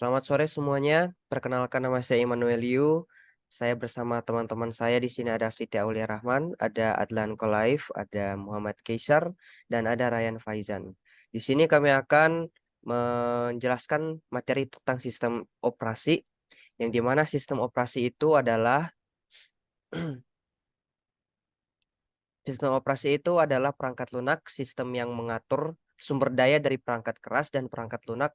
Selamat sore semuanya. Perkenalkan nama saya Immanuel Yu. Saya bersama teman-teman saya di sini ada Siti Aulia Rahman, ada Adlan Kolaif, ada Muhammad Kaisar, dan ada Ryan Faizan. Di sini kami akan menjelaskan materi tentang sistem operasi, yang dimana sistem operasi itu adalah perangkat lunak, sistem yang mengatur sumber daya dari perangkat keras dan perangkat lunak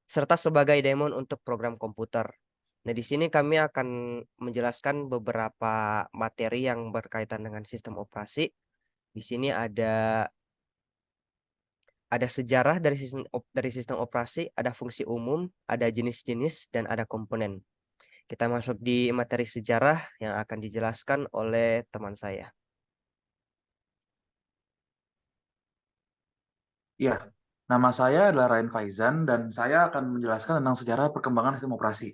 serta sebagai daemon untuk program komputer. Nah, di sini kami akan menjelaskan beberapa materi yang berkaitan dengan sistem operasi. Di sini ada sejarah dari sistem operasi, ada fungsi umum, ada jenis-jenis, dan ada komponen. Kita masuk di materi sejarah yang akan dijelaskan oleh teman saya. Ya, nama saya adalah Ryan Faizan dan saya akan menjelaskan tentang sejarah perkembangan sistem operasi.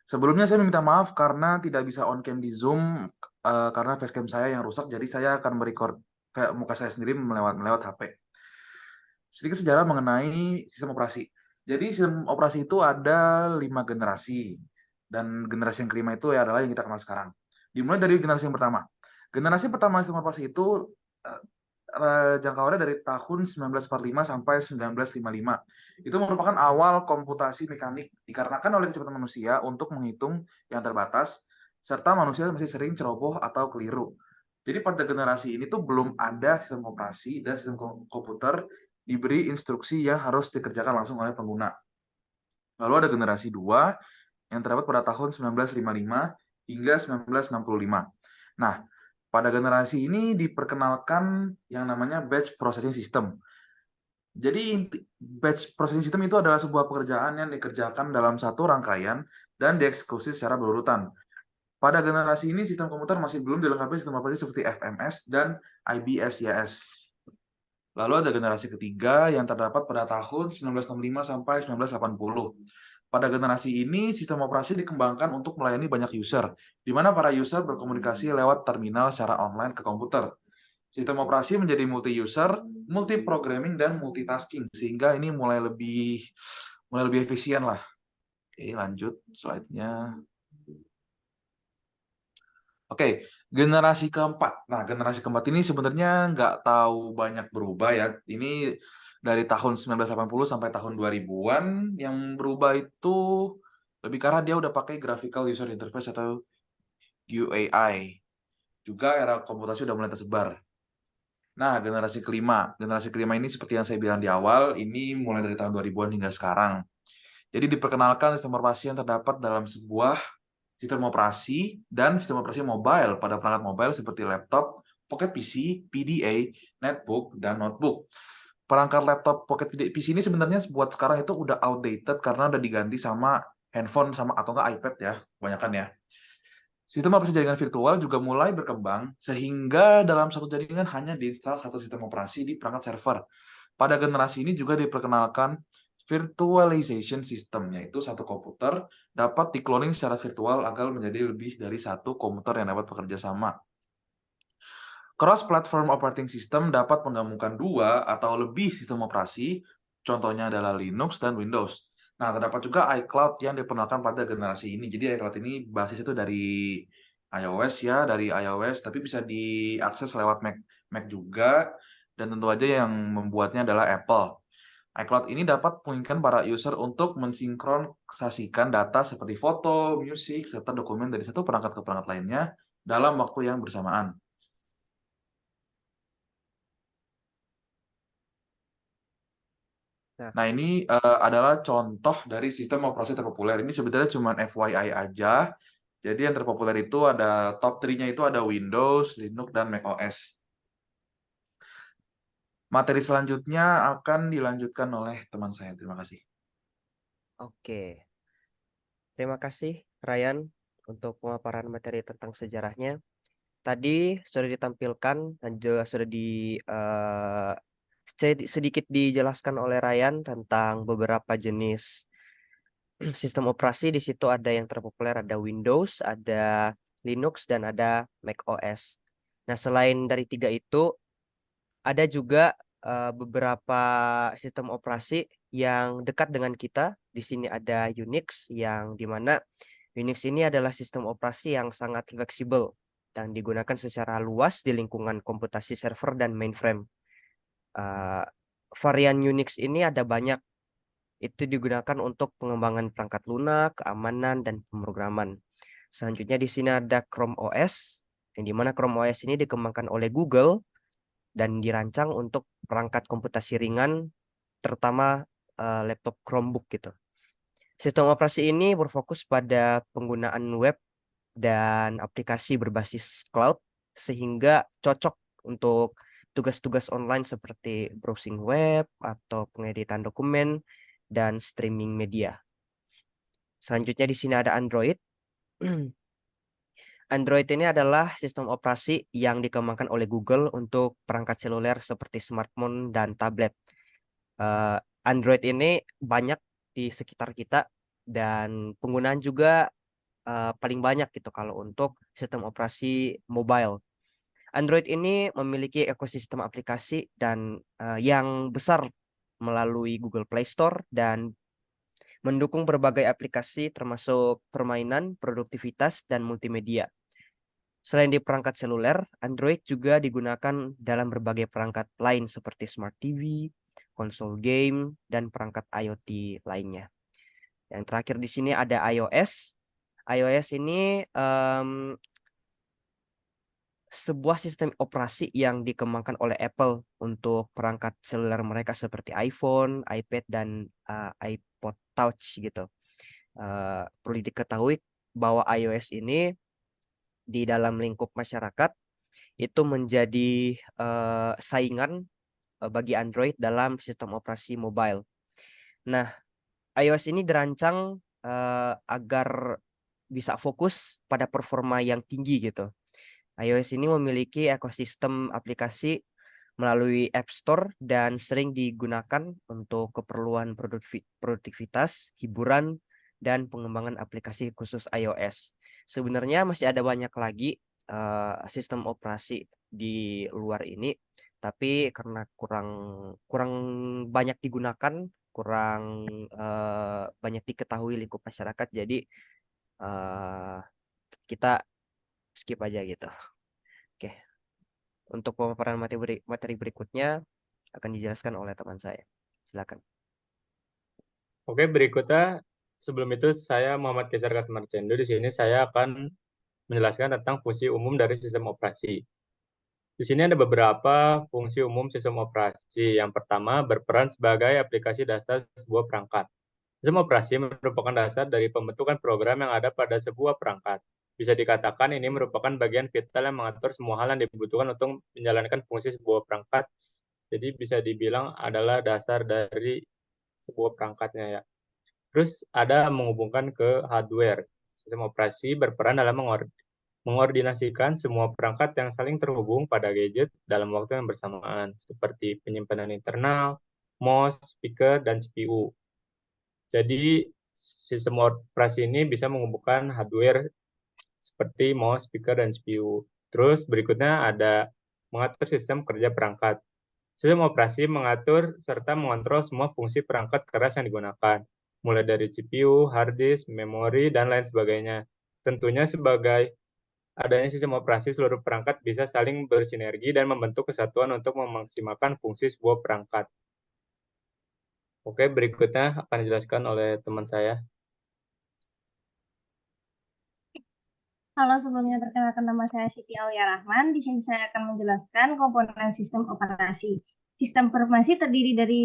Sebelumnya saya meminta maaf karena tidak bisa on cam di Zoom karena facecam saya yang rusak, jadi saya akan merecord muka saya sendiri melewat HP. Sedikit sejarah mengenai sistem operasi. Jadi sistem operasi itu ada 5 generasi dan generasi yang kelima itu adalah yang kita kenal sekarang. Dimulai dari generasi yang pertama. Generasi pertama sistem operasi itu eh, jangkauannya dari tahun 1945 sampai 1955. Itu merupakan awal komputasi mekanik dikarenakan oleh kecepatan manusia untuk menghitung yang terbatas, serta manusia masih sering ceroboh atau keliru. Jadi pada generasi ini tuh belum ada sistem operasi dan sistem komputer diberi instruksi yang harus dikerjakan langsung oleh pengguna. Lalu ada generasi 2 yang terdapat pada tahun 1955 hingga 1965. Nah, pada generasi ini diperkenalkan yang namanya batch processing system. Jadi batch processing system itu adalah sebuah pekerjaan yang dikerjakan dalam satu rangkaian dan dieksekusi secara berurutan. Pada generasi ini sistem komputer masih belum dilengkapi sistem operasi seperti FMS dan IBS-YS. Lalu ada generasi ketiga yang terdapat pada tahun 1965 sampai 1980. Pada generasi ini, sistem operasi dikembangkan untuk melayani banyak user, di mana para user berkomunikasi lewat terminal secara online ke komputer. Sistem operasi menjadi multi-user, multi-programming, dan multitasking, sehingga ini mulai lebih efisien lah. Oke, lanjut slide-nya. Oke, generasi keempat. Nah, generasi keempat ini sebenarnya nggak tahu banyak berubah ya. Ini dari tahun 1980 sampai tahun 2000-an. Yang berubah itu lebih karena dia udah pakai graphical user interface atau UAI. Juga era komputasi udah mulai tersebar. Nah, generasi kelima ini seperti yang saya bilang di awal, ini mulai dari tahun 2000-an hingga sekarang. Jadi diperkenalkan sistem operasi yang terdapat dalam sebuah sistem operasi dan sistem operasi mobile pada perangkat mobile seperti laptop, pocket PC, PDA, netbook, dan notebook. Perangkat laptop pocket PC ini sebenarnya buat sekarang itu udah outdated karena udah diganti sama handphone sama atau enggak iPad ya, kebanyakan ya. Sistem operasi jaringan virtual juga mulai berkembang sehingga dalam satu jaringan hanya diinstal satu sistem operasi di perangkat server. Pada generasi ini juga diperkenalkan virtualization system, yaitu satu komputer dapat dikloning secara virtual agar menjadi lebih dari satu komputer yang dapat bekerja sama. Cross-platform operating system dapat menggabungkan dua atau lebih sistem operasi, contohnya adalah Linux dan Windows. Nah, terdapat juga iCloud yang diperkenalkan pada generasi ini. Jadi iCloud ini basis itu dari iOS, tapi bisa diakses lewat Mac juga, dan tentu aja yang membuatnya adalah Apple. iCloud ini dapat memungkinkan para user untuk mensinkronisasikan data seperti foto, musik, serta dokumen dari satu perangkat ke perangkat lainnya dalam waktu yang bersamaan. Nah, Nah, ini adalah contoh dari sistem operasi terpopuler. Ini sebenarnya cuma FYI aja. Jadi yang terpopuler itu ada top 3-nya itu ada Windows, Linux, dan macOS. Materi selanjutnya akan dilanjutkan oleh teman saya. Terima kasih. oke. Terima kasih, Ryan, untuk pemaparan materi tentang sejarahnya. Tadi sudah ditampilkan dan juga sudah sedikit dijelaskan oleh Ryan tentang beberapa jenis sistem operasi. Di situ ada yang terpopuler, ada Windows, ada Linux, dan ada Mac OS. Nah, selain dari tiga itu, ada juga beberapa sistem operasi yang dekat dengan kita. Di sini ada Unix, yang dimana Unix ini adalah sistem operasi yang sangat fleksibel dan digunakan secara luas di lingkungan komputasi server dan mainframe. Uh, Varian Unix ini ada banyak. Itu digunakan untuk pengembangan perangkat lunak, keamanan, dan pemrograman. Selanjutnya di sini ada Chrome OS, yang dimana Chrome OS ini dikembangkan oleh Google dan dirancang untuk perangkat komputasi ringan, terutama laptop Chromebook gitu. Sistem operasi ini berfokus pada penggunaan web dan aplikasi berbasis cloud, sehingga cocok untuk tugas-tugas online seperti browsing web atau pengeditan dokumen dan streaming media. Selanjutnya di sini ada Android. Android ini adalah sistem operasi yang dikembangkan oleh Google untuk perangkat seluler seperti smartphone dan tablet. Eh, Android ini banyak di sekitar kita dan penggunaan juga paling banyak gitu kalau untuk sistem operasi mobile. Android ini memiliki ekosistem aplikasi dan yang besar melalui Google Play Store dan mendukung berbagai aplikasi termasuk permainan, produktivitas, dan multimedia. Selain di perangkat seluler, Android juga digunakan dalam berbagai perangkat lain seperti Smart TV, konsol game, dan perangkat IoT lainnya. Yang terakhir di sini ada iOS. iOS ini sebuah sistem operasi yang dikembangkan oleh Apple untuk perangkat seluler mereka seperti iPhone, iPad, dan iPod Touch gitu. Perlu diketahui bahwa iOS ini di dalam lingkup masyarakat itu menjadi saingan bagi Android dalam sistem operasi mobile. Nah, iOS ini dirancang agar bisa fokus pada performa yang tinggi gitu. iOS ini memiliki ekosistem aplikasi melalui App Store dan sering digunakan untuk keperluan produktivitas, hiburan, dan pengembangan aplikasi khusus iOS. Sebenarnya masih ada banyak lagi sistem operasi di luar ini, tapi karena kurang kurang banyak digunakan, kurang banyak diketahui lingkup masyarakat, jadi eh, kita skip aja gitu. Oke, untuk pemaparan materi berikutnya akan dijelaskan oleh teman saya. Silakan. Oke, berikutnya sebelum itu saya Muhammad Kaisar Kasmarcendo. Di sini saya akan menjelaskan tentang fungsi umum dari sistem operasi. Di sini ada beberapa fungsi umum sistem operasi. Yang pertama, berperan sebagai aplikasi dasar sebuah perangkat. Sistem operasi merupakan dasar dari pembentukan program yang ada pada sebuah perangkat. Bisa dikatakan ini merupakan bagian vital yang mengatur semua hal yang dibutuhkan untuk menjalankan fungsi sebuah perangkat. Jadi bisa dibilang adalah dasar dari sebuah perangkatnya ya. Terus ada menghubungkan ke hardware. Sistem operasi berperan dalam mengordinasikan semua perangkat yang saling terhubung pada gadget dalam waktu yang bersamaan, seperti penyimpanan internal, mouse, speaker, dan CPU. Jadi, sistem operasi ini bisa menghubungkan hardware seperti mouse, speaker, dan CPU. Terus berikutnya ada mengatur sistem kerja perangkat. Sistem operasi mengatur serta mengontrol semua fungsi perangkat keras yang digunakan, mulai dari CPU, hard disk, memori, dan lain sebagainya. Tentunya sebagai adanya sistem operasi, seluruh perangkat bisa saling bersinergi dan membentuk kesatuan untuk memaksimalkan fungsi sebuah perangkat. Oke, berikutnya akan dijelaskan oleh teman saya. Halo, sebelumnya perkenalkan nama saya Siti Aulia Rahman. Di sini saya akan menjelaskan komponen sistem operasi. Sistem informasi terdiri dari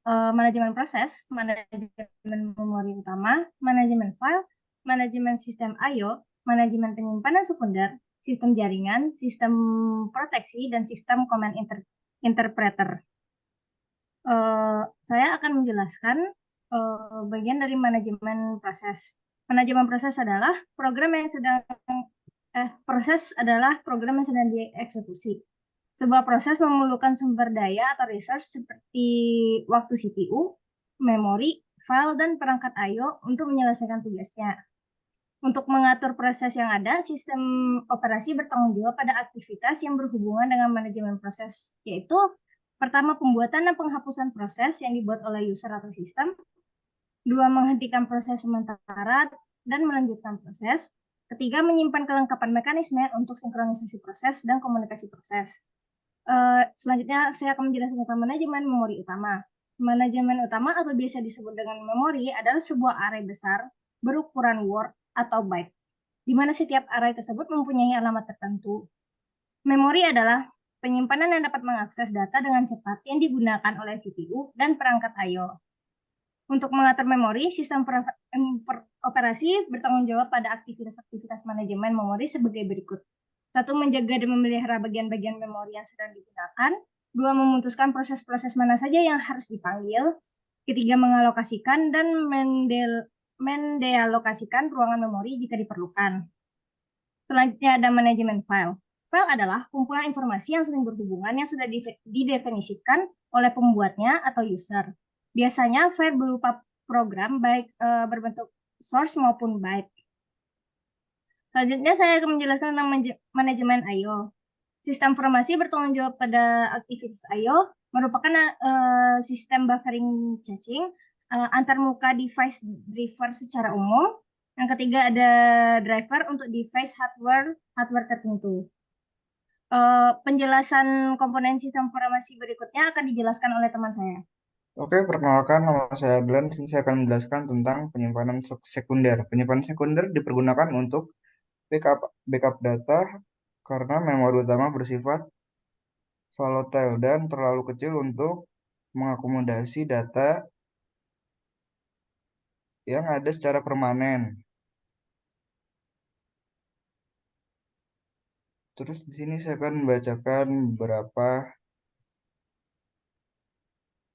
manajemen proses, manajemen memori utama, manajemen file, manajemen sistem I/O, manajemen penyimpanan sekunder, sistem jaringan, sistem proteksi, dan sistem command interpreter. Saya akan menjelaskan bagian dari manajemen proses. Manajemen proses adalah program yang sedang dieksekusi. Sebuah proses memerlukan sumber daya atau resource seperti waktu CPU, memori, file, dan perangkat I/O untuk menyelesaikan tugasnya. Untuk mengatur proses yang ada, sistem operasi bertanggung jawab pada aktivitas yang berhubungan dengan manajemen proses, yaitu Pertama, pembuatan dan penghapusan proses yang dibuat oleh user atau sistem. Dua, menghentikan proses sementara dan melanjutkan proses. Ketiga, menyimpan kelengkapan mekanisme untuk sinkronisasi proses dan komunikasi proses. Selanjutnya, saya akan menjelaskan tentang manajemen memori utama. Manajemen utama atau biasa disebut dengan memori adalah sebuah array besar berukuran word atau byte, di mana setiap array tersebut mempunyai alamat tertentu. Memori adalah penyimpanan yang dapat mengakses data dengan cepat yang digunakan oleh CPU dan perangkat I/O. Untuk mengatur memori, sistem operasi bertanggung jawab pada aktivitas-aktivitas manajemen memori sebagai berikut. 1. Menjaga dan memelihara bagian-bagian memori yang sedang digunakan. 2. Memutuskan proses-proses mana saja yang harus dipanggil. Ketiga, mengalokasikan dan mendealokasikan ruangan memori jika diperlukan. Selanjutnya ada manajemen file. File adalah kumpulan informasi yang sering berhubungan yang sudah didefinisikan oleh pembuatnya atau user. Biasanya file berupa program baik berbentuk source maupun byte. Selanjutnya saya akan menjelaskan tentang manajemen I/O. Sistem informasi bertanggung jawab pada aktivitas I/O merupakan sistem buffering caching antarmuka device driver secara umum. Yang ketiga ada driver untuk device hardware tertentu. Penjelasan komponen sistem informasi berikutnya akan dijelaskan oleh teman saya. Oke, perkenalkan nama saya Adlan. Sini saya akan menjelaskan tentang penyimpanan sekunder. Penyimpanan sekunder dipergunakan untuk backup data karena memori utama bersifat volatile dan terlalu kecil untuk mengakomodasi data yang ada secara permanen. Terus di sini saya akan membacakan beberapa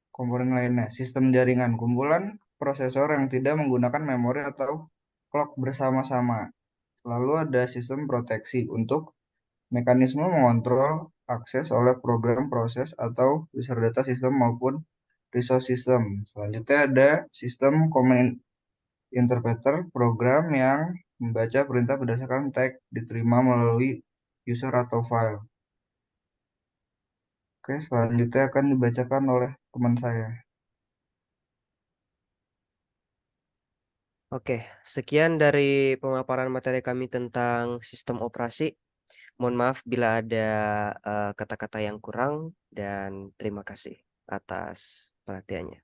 komponen lainnya. Sistem jaringan, kumpulan prosesor yang tidak menggunakan memori atau clock bersama-sama. Lalu ada sistem proteksi untuk mekanisme mengontrol akses oleh program proses atau user data system maupun resource system. Selanjutnya ada sistem command interpreter, program yang membaca perintah berdasarkan tag diterima melalui user atau file. Oke, selanjutnya akan dibacakan oleh teman saya. Oke, sekian dari pemaparan materi kami tentang sistem operasi. Mohon maaf bila ada kata-kata yang kurang dan terima kasih atas perhatiannya.